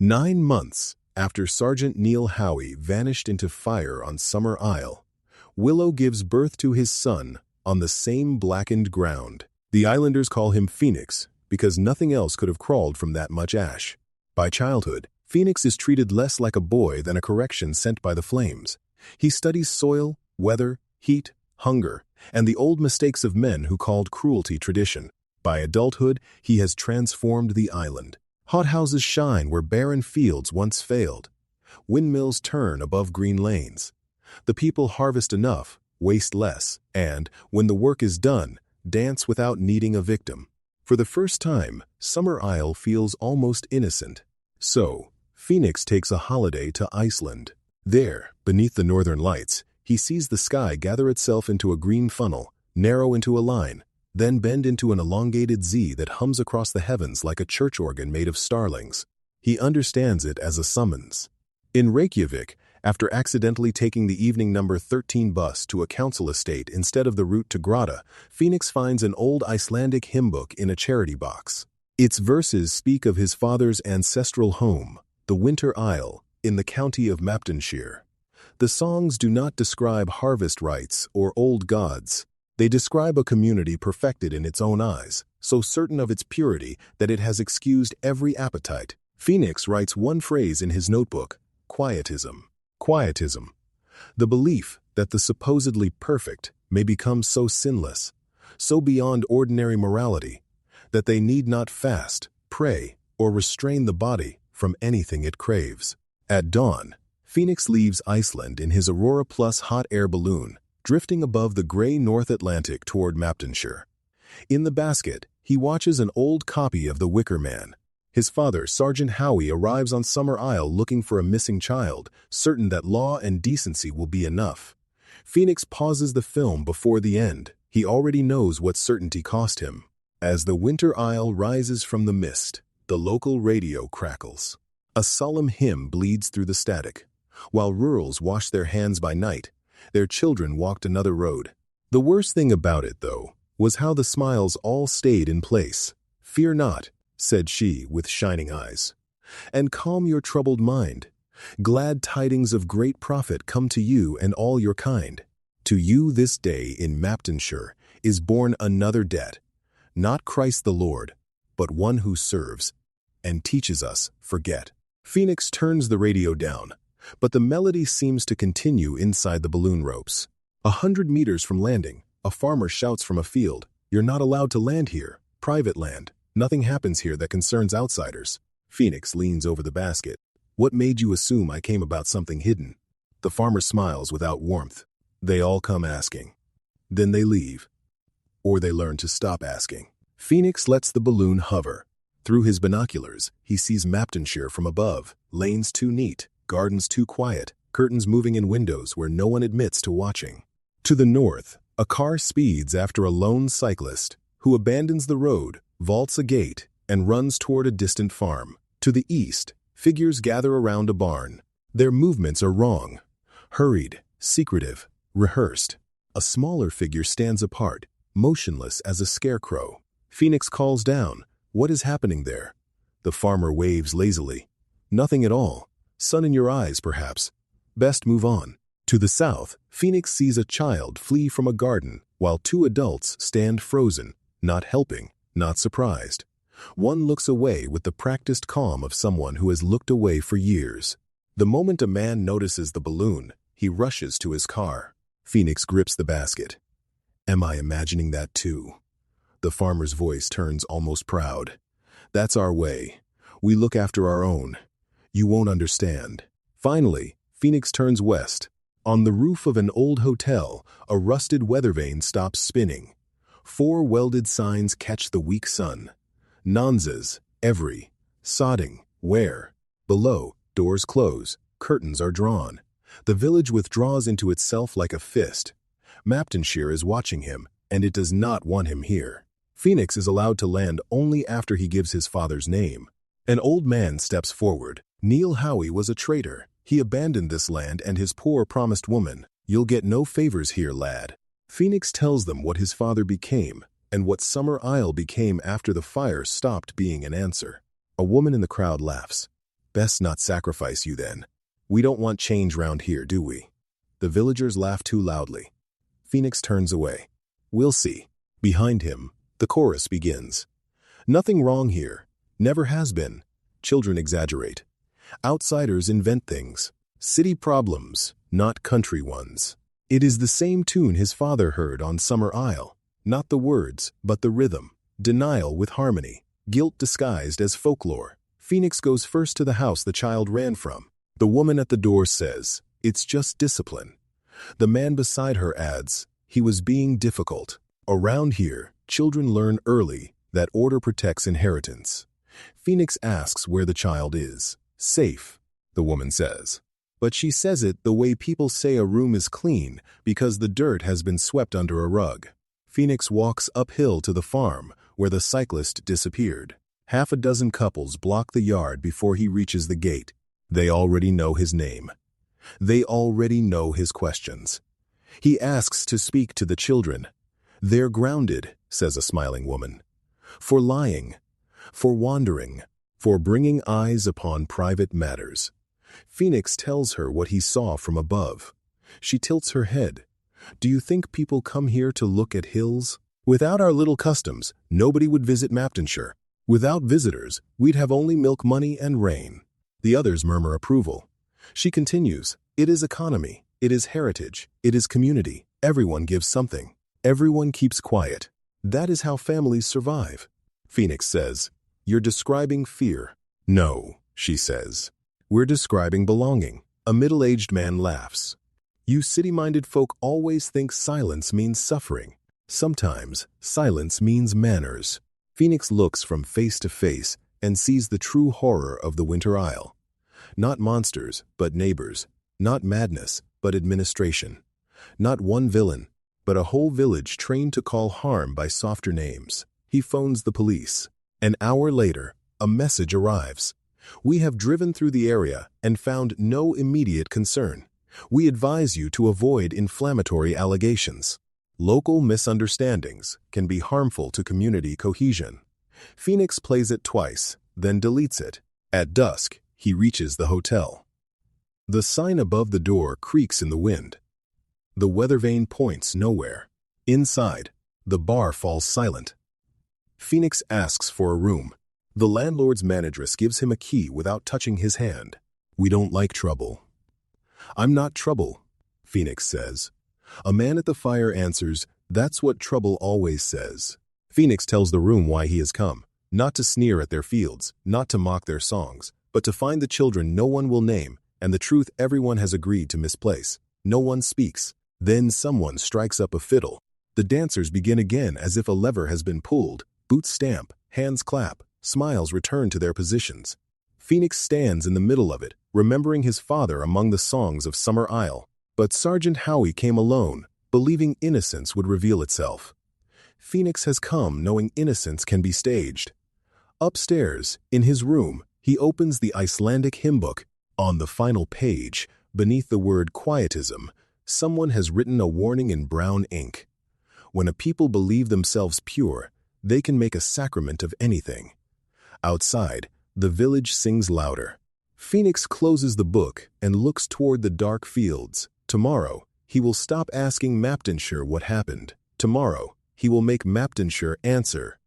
9 months after Sgt Neil Howie vanished into fire on Summer Isle, Willow gives birth to his son on the same blackened ground. The islanders call him Phoenix because nothing else could have crawled from that much ash. By childhood, Phoenix is treated less like a boy than a correction sent by the flames. He studies soil, weather, heat, hunger, and the old mistakes of men who called cruelty tradition. By adulthood, he has transformed the island. Hothouses shine where barren fields once failed. Windmills turn above green lanes. The people harvest enough, waste less, and, when the work is done, dance without needing a victim. For the first time, Summer Isle feels almost innocent. So, Phoenix takes a holiday to Iceland. There, beneath the northern lights, he sees the sky gather itself into a green funnel, narrow into a line, then bend into an elongated Z that hums across the heavens like a church organ made of starlings. He understands it as a summons. In Reykjavik, after accidentally taking the evening number 13 bus to a council estate instead of the route to Grata, Phoenix finds an old Icelandic hymn book in a charity box. Its verses speak of his father's ancestral home, the Winter Isle, in the county of Maptonshire. The songs do not describe harvest rites or old gods. They describe a community perfected in its own eyes, so certain of its purity that it has excused every appetite. Phoenix writes one phrase in his notebook: quietism. Quietism. The belief that the supposedly perfect may become so sinless, so beyond ordinary morality, that they need not fast, pray, or restrain the body from anything it craves. At dawn, Phoenix leaves Iceland in his Aurora Plus hot air balloon, drifting above the gray North Atlantic toward Maptonshire. In the basket, he watches an old copy of The Wicker Man. His father, Sgt Howie, arrives on Summer Isle looking for a missing child, certain that law and decency will be enough. Phoenix pauses the film before the end. He already knows what certainty cost him. As the Winter Isle rises from the mist, the local radio crackles. A solemn hymn bleeds through the static. While rurals wash their hands by night, their children walked another road. The worst thing about it, though, was how the smiles all stayed in place. "Fear not," said she with shining eyes, "and calm your troubled mind. Glad tidings of great profit come to you and all your kind. To you this day in Maptonshire is born another debt, not Christ the Lord, but one who serves and teaches us forget." Phoenix turns the radio down, but the melody seems to continue inside the balloon ropes. 100 meters from landing, a farmer shouts from a field, "You're not allowed to land here. Private land. Nothing happens here that concerns outsiders." Phoenix leans over the basket. "What made you assume I came about something hidden?" The farmer smiles without warmth. "They all come asking. Then they leave. Or they learn to stop asking." Phoenix lets the balloon hover. Through his binoculars, he sees Maptonshire from above, lanes too neat, gardens too quiet, curtains moving in windows where no one admits to watching. To the north, a car speeds after a lone cyclist, who abandons the road, vaults a gate, and runs toward a distant farm. To the east, figures gather around a barn. Their movements are wrong. Hurried, secretive, rehearsed. A smaller figure stands apart, motionless as a scarecrow. Phoenix calls down, "What is happening there?" The farmer waves lazily. "Nothing at all. Sun in your eyes, perhaps. Best move on." To the south, Phoenix sees a child flee from a garden, while 2 adults stand frozen, not helping, not surprised. One looks away with the practiced calm of someone who has looked away for years. The moment a man notices the balloon, he rushes to his car. Phoenix grips the basket. "Am I imagining that too?" The farmer's voice turns almost proud. "That's our way. We look after our own. You won't understand." Finally, Phoenix turns west. On the roof of an old hotel, a rusted weather vane stops spinning. 4 welded signs catch the weak sun. Nonzas, every, sodding, where. Below, doors close, curtains are drawn. The village withdraws into itself like a fist. Maptonshire is watching him, and it does not want him here. Phoenix is allowed to land only after he gives his father's name. An old man steps forward. "Neil Howie was a traitor. He abandoned this land and his poor promised woman. You'll get no favors here, lad." Phoenix tells them what his father became, and what Summer Isle became after the fire stopped being an answer. A woman in the crowd laughs. Best not sacrifice you then. We don't want change round here, do we? The villagers laugh too loudly. Phoenix turns away. We'll see. Behind him, the chorus begins. Nothing wrong here. Never has been. Children exaggerate. Outsiders invent things. City problems, not country ones. It is the same tune his father heard on Summer Isle. Not the words, but the rhythm. Denial with harmony. Guilt disguised as folklore. Phoenix goes first to the house the child ran from. The woman at the door says, "It's just discipline." The man beside her adds, "He was being difficult." Around here, children learn early that order protects inheritance. Phoenix asks where the child is. "Safe," the woman says. But she says it the way people say a room is clean because the dirt has been swept under a rug. Phoenix walks uphill to the farm where the cyclist disappeared. Half a dozen couples block the yard before he reaches the gate. They already know his name. They already know his questions. He asks to speak to the children. "They're grounded," says a smiling woman. "For lying, for wandering, for bringing eyes upon private matters." Phoenix tells her what he saw from above. She tilts her head. "Do you think people come here to look at hills? Without our little customs, nobody would visit Maptonshire. Without visitors, we'd have only milk money and rain." The others murmur approval. She continues, "It is economy, it is heritage, it is community. Everyone gives something. Everyone keeps quiet. That is how families survive." Phoenix says, "You're describing fear." "No," she says. "We're describing belonging." A middle-aged man laughs. "You city-minded folk always think silence means suffering. Sometimes, silence means manners." Phoenix looks from face to face and sees the true horror of the Winter Isle. Not monsters, but neighbors. Not madness, but administration. Not one villain, but a whole village trained to call harm by softer names. He phones the police. An hour later, a message arrives. "We have driven through the area and found no immediate concern. We advise you to avoid inflammatory allegations. Local misunderstandings can be harmful to community cohesion." Phoenix plays it twice, then deletes it. At dusk, he reaches the hotel. The sign above the door creaks in the wind. The weather vane points nowhere. Inside, the bar falls silent. Phoenix asks for a room. The landlord's manageress gives him a key without touching his hand. "We don't like trouble." "I'm not trouble," Phoenix says. A man at the fire answers, "That's what trouble always says." Phoenix tells the room why he has come. Not to sneer at their fields, not to mock their songs, but to find the children no one will name, and the truth everyone has agreed to misplace. No one speaks. Then someone strikes up a fiddle. The dancers begin again as if a lever has been pulled. Boots stamp, hands clap, smiles return to their positions. Phoenix stands in the middle of it, remembering his father among the songs of Summer Isle. But Sgt Howie came alone, believing innocence would reveal itself. Phoenix has come knowing innocence can be staged. Upstairs, in his room, he opens the Icelandic hymn book. On the final page, beneath the word quietism, someone has written a warning in brown ink. When a people believe themselves pure, they can make a sacrament of anything. Outside, the village sings louder. Phoenix closes the book and looks toward the dark fields. Tomorrow, he will stop asking Maptonshire what happened. Tomorrow, he will make Maptonshire answer